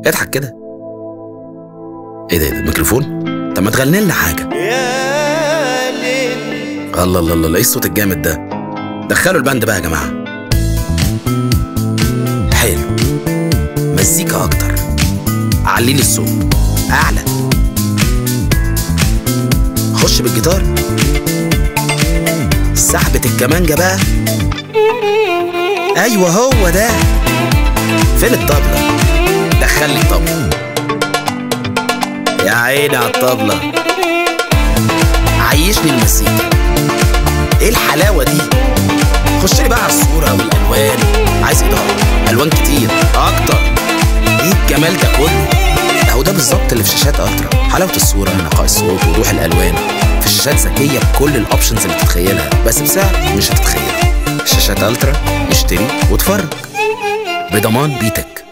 اضحك كده. ايه ده ميكروفون؟ طب ما تغني لنا حاجه. يا ليل. الله الله الله، ايه الصوت الجامد ده؟ دخلوا الباند بقى يا جماعه. حلو، مزيكا اكتر، علي لي الصوت اعلى، خش بالجيتار، سحبة الكمانجة بقى. ايوه هو ده. فين الطبلة؟ دخل لي الطبلة. يا عيني على الطبلة، عيشني المزيكا. ايه الحلاوة دي؟ خش لي بقى على الصورة والالوان. عايز اضاءة، الوان كتير اكتر. ايه الجمال ده كله؟ اهو ده بالظبط اللي في شاشات الترا. حلاوة الصورة، نقاء الصوت، وضوح الالوان. في شاشات ذكية بكل الاوبشنز اللي تتخيلها، بس بسعر مش هتتخيل. شاشات الترا، اشتري واتفرج بضمان بيتك.